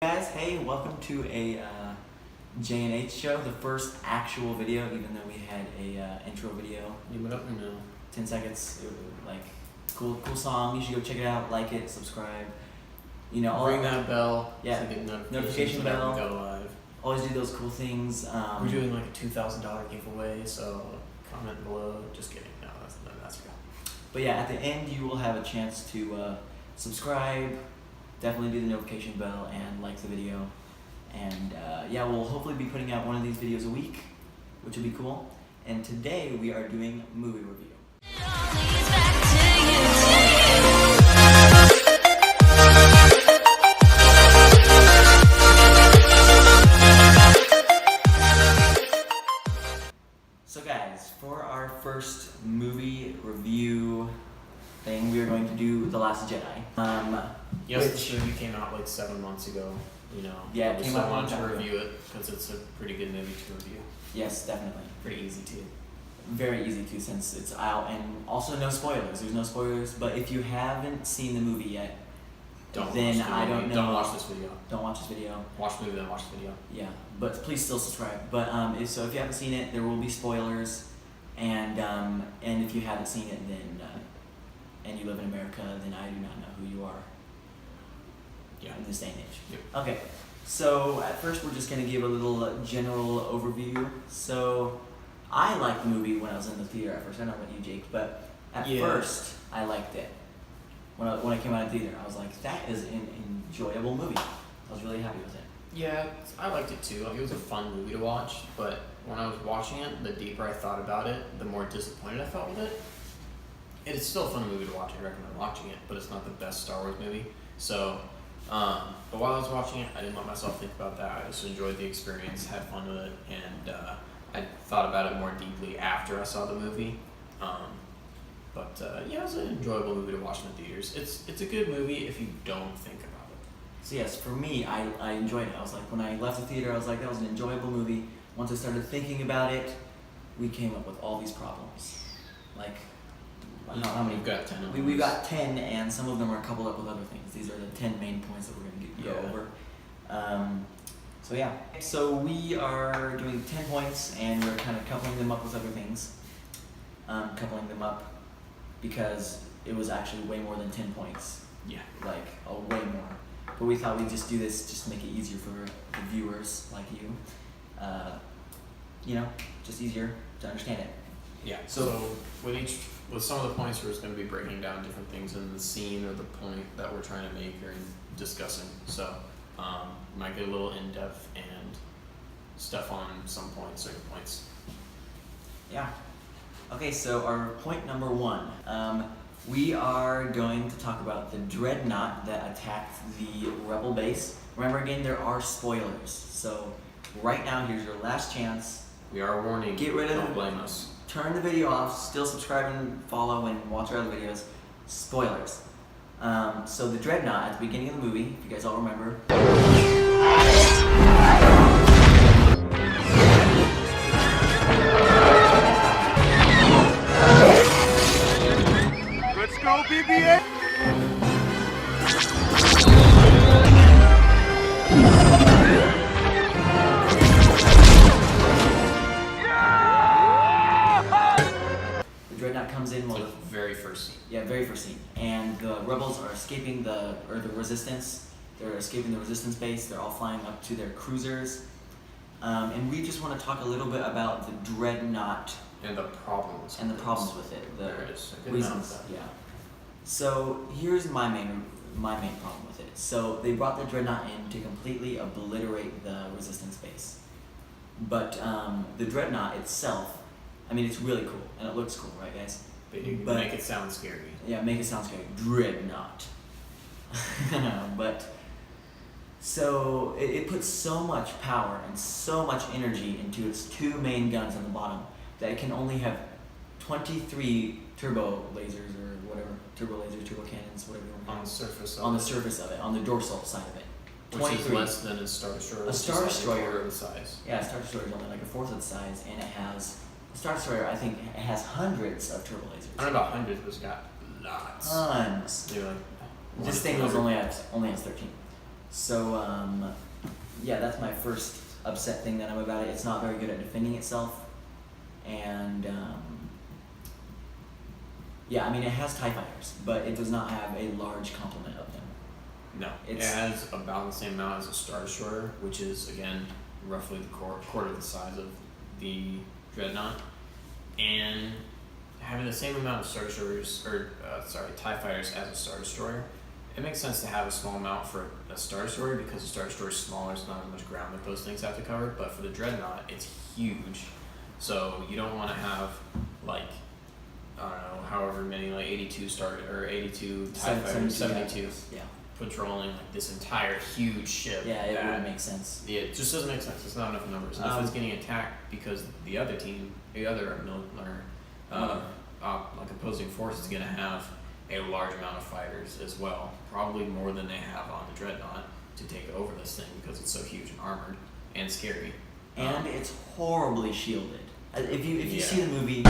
Guys, hey, welcome to a J&H show, the first actual video, even though we had a intro video, 10 seconds, like, cool song. You should go check it out, like it, subscribe, ring that bell, yeah, to get notification bell, we go live. Always do those cool things. We're doing like a $2,000 giveaway, so comment below. Just kidding, no, that's real. But yeah, at the end you will have a chance to subscribe, definitely do the notification bell, and like the video. And yeah, we'll hopefully be putting out one of these videos a week, which will be cool. And today we are doing movie review. So guys, for our first movie review thing, we are going to do The Last Jedi. Yes, the movie came out like 7 months ago. Yeah, it we came still out a long want to time ago. review it because it's a pretty good movie to review. Yes, definitely. Pretty easy too. Very easy to, since it's out, and also no spoilers. There's no spoilers, but if you haven't seen the movie yet, Don't then watch the I movie. don't know. Don't watch this video. Don't watch this video. Watch the movie, then watch the video. Yeah, but please still subscribe. But so if you haven't seen it, there will be spoilers, and if you haven't seen it, then and you live in America, then I do not know who you are. Yeah. In this day and age. Yep. Okay, so at first we're just gonna give a little general overview. So I liked the movie when I was in the theater at first. I don't know about you, Jake, but at first I liked it. When I came out of the theater, I was like, that is an enjoyable movie. I was really happy with it. Yeah, I liked it too. Like, it was a fun movie to watch, but when I was watching it, the deeper I thought about it, the more disappointed I felt with it. It's still a fun movie to watch. I recommend watching it, but it's not the best Star Wars movie. So, but while I was watching it, I didn't let myself think about that. I just enjoyed the experience, had fun with it, and I thought about it more deeply after I saw the movie. Yeah, it was an enjoyable movie to watch in the theaters. It's a good movie if you don't think about it. So yes, for me, I enjoyed it. I was like, when I left the theater, I was like, that was an enjoyable movie. Once I started thinking about it, we came up with all these problems. Like, how many? We've got 10 of them. We've got 10, and some of them are coupled up with other things. These are the 10 main points that we're going to go over. So yeah, so we are doing 10 points, and we're kind of coupling them up with other things. Coupling them up because it was actually way more than 10 points. Yeah. Like, way more. But we thought we'd just do this just to make it easier for the viewers like you. Just easier to understand it. Yeah. So with some of the points, we're just going to be breaking down different things in the scene or the point that we're trying to make or discussing. So might get a little in depth and stuff on some points, certain points. Yeah. Okay, so our point number 1. We are going to talk about the dreadnought that attacked the rebel base. Remember, again, there are spoilers. So right now, here's your last chance. We are warning. Get rid of Don't blame us. Turn the video off. Still subscribe and follow and watch our other videos. Spoilers. So the dreadnought at the beginning of the movie, if you guys all remember. Let's go, BB-8! The dreadnought comes in It's the very first scene. Yeah, very first scene. And the rebels are escaping the resistance. They're escaping the resistance base. They're all flying up to their cruisers. And we just want to talk a little bit about the dreadnought And the problems. with it. There it is. A good Reasons. amount of that. Yeah. So here's my main problem with it. So they brought the dreadnought in to completely obliterate the resistance base. But the dreadnought itself, I mean, it's really cool and it looks cool, right, guys? But make it sound scary. Yeah, make it sound scary. Dreadnought. But so it puts so much power and so much energy into its 2 main guns on the bottom that it can only have 23 turbo lasers or whatever, turbo cannons, whatever. On the surface of On the surface of it, on the dorsal side of it. Which is less than a Star Destroyer. A Star Destroyer in size. Yeah, a Star Destroyer is only like a fourth of the size, and it has a Star Destroyer. I think it has hundreds of turbo lasers. I don't know about hundreds, but it's got lots. Tons. They're like This thing was only has 13. So yeah, that's my first upset thing that I'm about it. It's not very good at defending itself, and yeah, I mean it has TIE fighters, but it does not have a large complement of them. No, it It's- has about the same amount as a Star Destroyer, which is again roughly the quarter the size of the Dreadnought, and having the same amount of Star Destroyers TIE fighters as a Star Destroyer. It makes sense to have a small amount for a Star Destroyer because the Star Destroyer is smaller, it's not as much ground that those things have to cover. But for the Dreadnought, it's huge, so you don't want to have like I don't know, however many, like 82 TIE fighters, 72 Yeah. patrolling like this entire huge ship. Yeah, it that- wouldn't make sense. Yeah, it just doesn't make sense. It's not enough numbers. And if it's getting attacked because the other team, the other like opposing force is going to have a large amount of fighters as well, probably more than they have on the Dreadnought to take over this thing because it's so huge and armored and scary. And it's horribly shielded. If you Yeah. see the movie,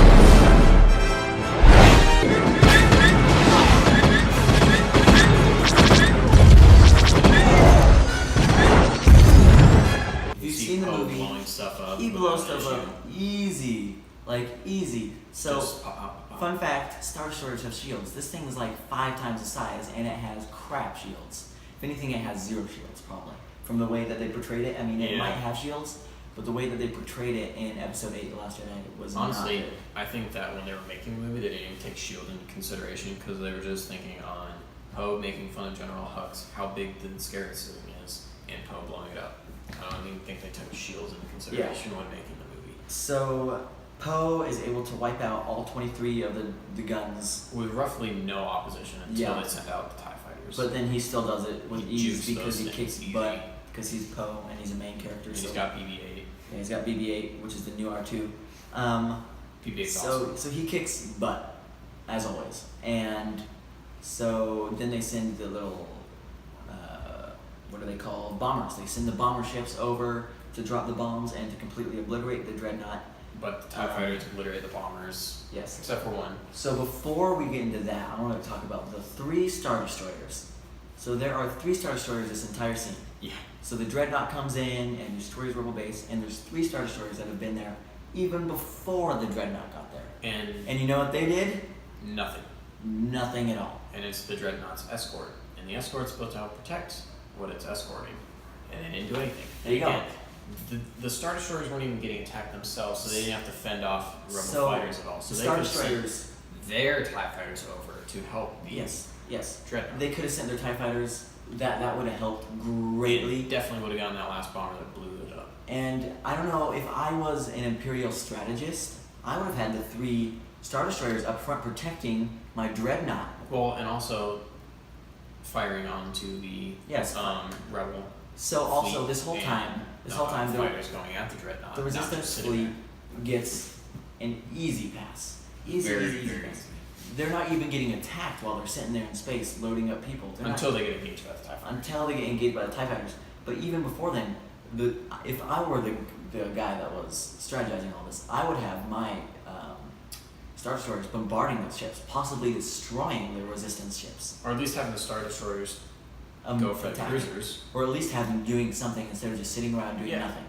if you've seen the Poe movie, blowing stuff up. he blows without stuff issue. up easy, like easy. So Just pop, pop, pop. fun fact: Star Destroyers have shields. This thing is like 5 times the size, and it has crap shields. If anything, it has 0 shields probably. From the way that they portrayed it, I mean, it Yeah. might have shields, but the way that they portrayed it in Episode 8, The Last Jedi, was Honestly, not good. I think that when they were making the movie, they didn't even take S.H.I.E.L.D. into consideration because they were just thinking on Poe making fun of General Hux, how big the scary ceiling is, and Poe blowing it up. I don't even think they took S.H.I.E.L.D. into consideration when making the movie. So Poe is able to wipe out all 23 of the guns, With roughly no opposition until Yeah. they sent out the TIE fighters. but then he still does it with He ease jukes because those he things kicks easy. butt, because he's Poe and he's a main character. And So he's got BB-8. yeah, he's got BB-8, which is the new R2. BB-8's So awesome. so he kicks butt, as always, and so then they send the little what are they called? Bombers. They send the bomber ships over to drop the bombs and to completely obliterate the Dreadnought. But the TIE fighters obliterate the bombers, Yes. except for one. So before we get into that, I want to talk about the 3 Star Destroyers. So there are 3 Star Destroyers this entire scene. Yeah. So the Dreadnought comes in and destroys Rebel Base, and there's 3 Star Destroyers that have been there even before the Dreadnought got there. And And you know what they did? nothing. Nothing at all. And it's the Dreadnought's escort. And the escort's supposed to help protect what it's escorting. And they didn't do anything. There you go. Again, the Star Destroyers weren't even getting attacked themselves, so they didn't have to fend off Rebel So, fighters at all. So The they Star could send Destroyers, their TIE fighters over to help the yes. Dreadnought. They could have sent their TIE fighters. That would have helped It greatly. definitely would have gotten that last bomber that blew it up. And I don't know, if I was an Imperial strategist, I would have had the 3 Star Destroyers up front protecting my Dreadnought. Well, and also firing onto the Yes. Rebel. So also fleet this whole and, time, the fighters going at the Dreadnought. the not just Resistance sitting fleet there. gets an easy pass. Easy Very pass. They're not even getting attacked while they're sitting there in space loading up people. They're not- Until they get engaged by the TIE fighters. until they get engaged by the TIE fighters. But even before then, if I were the guy that was strategizing all this, I would have my Star Destroyers bombarding those ships, possibly destroying the Resistance ships. Or at least having the Star Destroyers Um, go for the attacking. cruisers. Or at least have them doing something instead of just sitting around doing Yeah. nothing.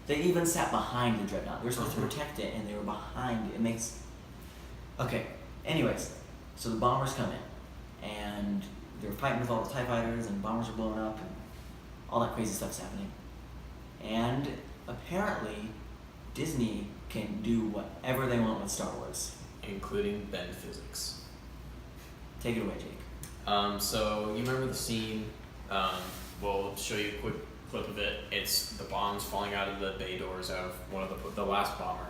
They even sat behind the Dreadnought. They were supposed Mhm. to protect it, and they were behind it. It makes... Okay, anyways, so the bombers come in, and they're fighting with all the TIE fighters, and bombers are blowing up, and all that crazy stuff's happening. And apparently, Disney can do whatever they want with Star Wars. Including bend physics. Take it away, Jake. So you remember the scene? We'll show you a quick clip of it. It's the bombs falling out of the bay doors of one of the last bomber.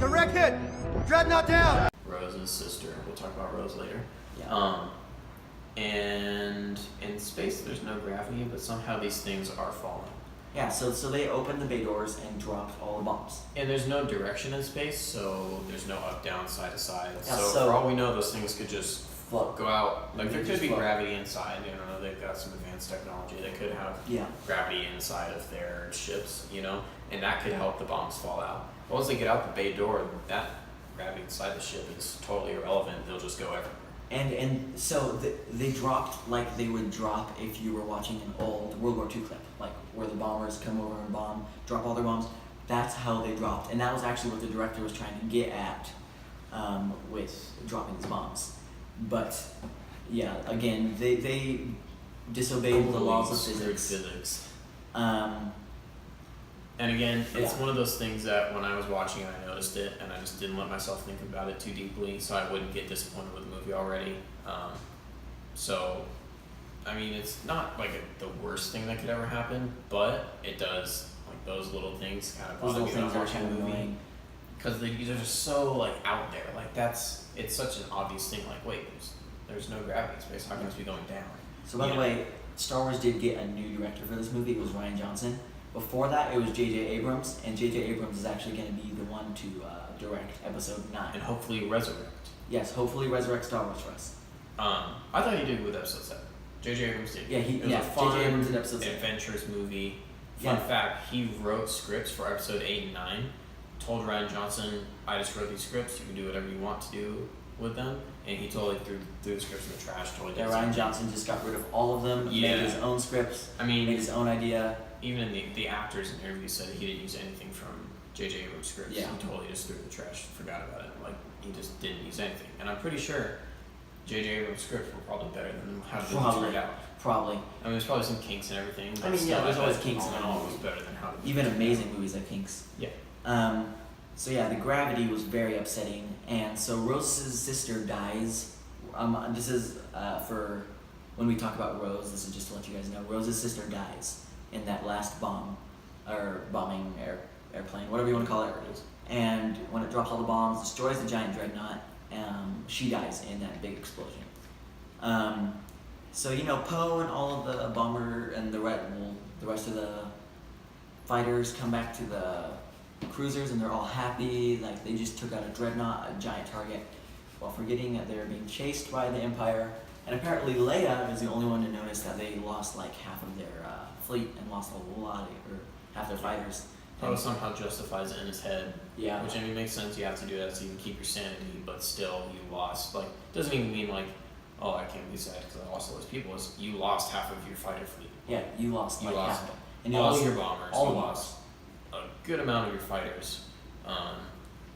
Direct hit! Dreadnought down! Rose's sister. We'll talk about Rose later. Yeah. And in space, there's no gravity, but somehow these things are falling. Yeah, so they opened the bay doors and dropped all the bombs. And there's no direction in space, so there's no up, down, side to side. Yeah, so so- for all we know, those things could just Float. go out. Like They there just could be float. gravity inside. I don't know. They've got some advanced technology. They could have Yeah. gravity inside of their ships, and that could help the bombs fall out. But once they get out the bay door, that gravity inside the ship is totally irrelevant. They'll just go everywhere. And so they dropped like they would drop if you were watching an old World War II clip, like where the bombers come over and drop all their bombs. That's how they dropped, and that was actually what the director was trying to get at with dropping these bombs. But yeah, again, they disobeyed the laws of Screwed physics. physics. Um, And again, it's Yeah. one of those things that when I was watching it, I noticed it, and I just didn't let myself think about it too deeply, so I wouldn't get disappointed with the movie already. So, I mean, it's not like the worst thing that could ever happen, but it does, like those little things kind of those bother little me when things I'm are watching kind a of movie. annoying. Because these are just so like out there. Like it's such an obvious thing. Like wait, there's no gravity in space. How can this be going down? So by the Yeah. way, Star Wars did get a new director for this movie. It was Rian Johnson. Before that, it was J.J. Abrams, and J.J. Abrams is actually going to be the one to direct Episode 9. And hopefully resurrect. Yes, hopefully resurrect Star Wars for us. I thought he did with Episode 7. J.J. Abrams did. Yeah, It was a J.J. fun, Abrams did Episode 7. adventurous movie. Fun Yeah. fact: he wrote scripts for Episode 8 and 9. Told Rian Johnson, "I just wrote these scripts. You can do whatever you want to do with them." And he totally threw the scripts in the trash. Totally. Yeah, did Rian something. Johnson just got rid of all of them, Yeah. made his own scripts, I made mean, his own idea. even in the actors in interviews said that he didn't use anything from J.J. Abrams' scripts. Yeah. He totally just threw it in the trash, forgot about it. Like, he just didn't use anything. And I'm pretty sure J.J. Abrams' scripts were probably better than how the movie Probably. turned out. Probably. I mean, there's probably some kinks and everything. But I mean, yeah, still, there's always bet kinks all in in every all, it was movie. better than how the movie Even turned amazing out. movies have kinks. Yeah. So yeah, the gravity was very upsetting, and so Rose's sister dies. This is for when we talk about Rose. This is just to let you guys know. Rose's sister dies in that last bombing airplane, whatever you want to call it. And when it drops all the bombs, destroys the giant dreadnought, she dies in that big explosion. So Poe and all of the bomber and the rest of the fighters come back to the cruisers, and they're all happy, like they just took out a dreadnought, a giant target, while forgetting that they're being chased by the Empire. And apparently Leia is the only one to notice that they lost like half of their fleet and lost a lot or half their fighters. Poe somehow justifies it in his head. Yeah. Which, I mean, makes sense. You have to do that so you can keep your sanity, but still, you lost. Like, doesn't even mean like, oh, I can't be sad because I lost all those people. It's you lost half of your fighter fleet. Yeah, you lost You like lost half of them. And you all lost your bombers. all you of them. lost a good amount of your fighters,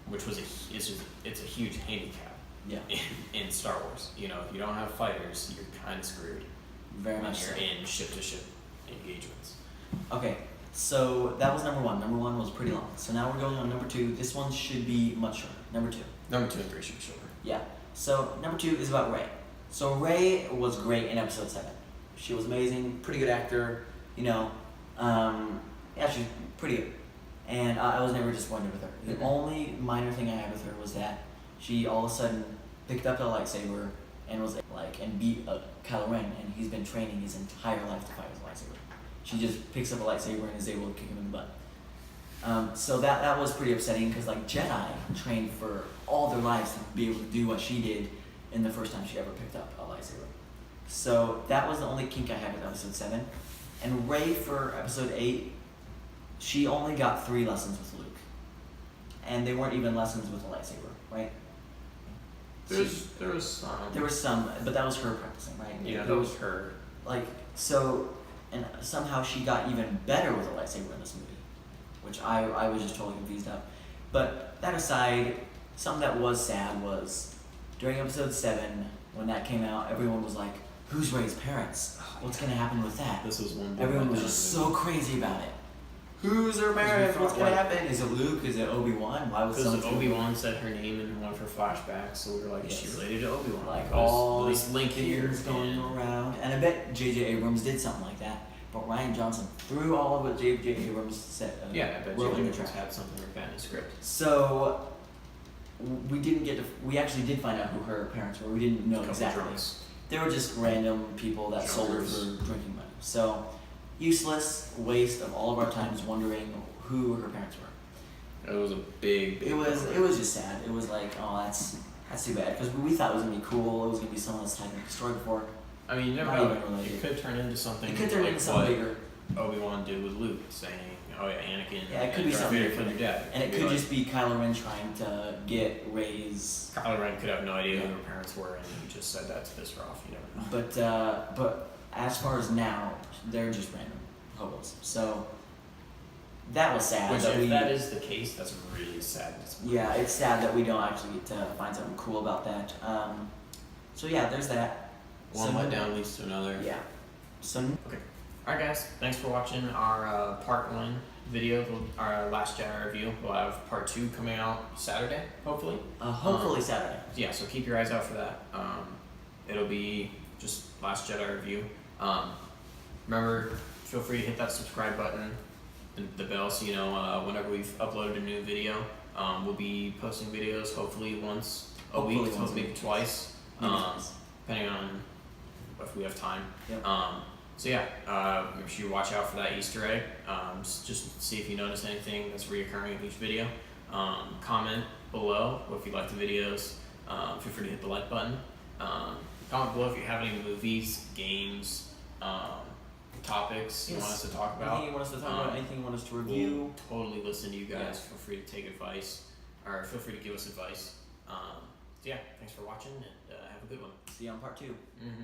which was it's a huge handicap Yeah, in Star Wars. If you don't have fighters, you're kind of screwed very when much you're so. in ship-to-ship engagements. Okay, so that was number one. Number one was pretty long. So now we're going on number two. This one should be much shorter. Number two. Number 2 and 3 should be shorter. Yeah. So number two is about Rey. So Rey was great in episode 7. She was amazing, pretty good actor. Yeah, she's pretty good. And I was never disappointed with her. The only minor thing I had with her was that she all of a sudden picked up a lightsaber and was like and beat Kylo Ren, and he's been training his entire life to fight with a lightsaber. She just picks up a lightsaber and is able to kick him in the butt. So that was pretty upsetting because like Jedi trained for all their lives to be able to do what she did in the first time she ever picked up a lightsaber. So that was the only kink I had with episode 7. And Rey for episode 8, she only got 3 lessons with Luke. And they weren't even lessons with a lightsaber, right? There was some. There was some, but that was her practicing, right? Yeah, There that was her. like so, and somehow she got even better with a lightsaber in this movie, which I was just totally confused of. But that aside, something that was sad was during episode 7 when that came out, everyone was like, "Who's Rey's parents? What's gonna happen with that?" This was one. Everyone was just so crazy about it. Who's her parents? What's gonna happen? Is it Luke? Is it Obi-Wan? Why was Because someone Obi-Wan said her name in one of her flashbacks, so we were like, is she Yes. related to Obi-Wan? like Because all at least Link here things going and- around? And I bet J.J. Abrams did something like that. But Rian Johnson threw all of what J.J. Abrams said. Yeah, I bet wrote J.J. in the Abrams trash. had something like that in his script. So we didn't get to. We actually did find out who her parents were. We didn't know Couple exactly. drunks. They were just random people that sold her Junkers. for drinking money. So useless waste of all of our times wondering who her parents were. It was a big. It was just sad. It was like, oh, that's too bad, because we thought it was gonna be cool. It was gonna be someone that's taken the story before. I mean, you never Not know. even related. It could turn into something. It could turn like into something what bigger, Obi-Wan did with Luke, saying, "Oh yeah, Anakin." Yeah, it could be Darth something Vader different. killed your dad. and it Could be could like- just be Kylo Ren trying to get Rey's. Kylo Ren could have no idea who Yeah. her parents were, and he just said that to piss her off. You never know. But as far as now, they're just random hobos. So that was sad. Which, that if we, that is the case, that's really sad. yeah, it's sad that we don't actually get to find something cool about that. So yeah, there's that. One So- letdown leads to another. Yeah. So Alright guys, thanks for watching our part 1 video, our Last Jedi review. We'll have part 2 coming out Saturday, hopefully. hopefully Saturday. Yeah, so keep your eyes out for that. It'll be just Last Jedi review. Remember, feel free to hit that subscribe button and the bell so you know whenever we've uploaded a new video. We'll be posting videos hopefully once a Hopefully week, once a maybe week. twice, Maybe twice. depending on if we have time. Yep. So yeah, make sure you watch out for that Easter egg. Just see if you notice anything that's reoccurring in each video. Comment below if you like the videos. Feel free to hit the like button. Comment below if you have any movies, games, topics you want us to talk about. Anything you want us to talk about? Anything you want us to review? We'll totally listen to you guys. Yeah. Feel free to take advice, or feel free to give us advice. So yeah, thanks for watching, and have a good one. See you on part 2. Mm-hmm.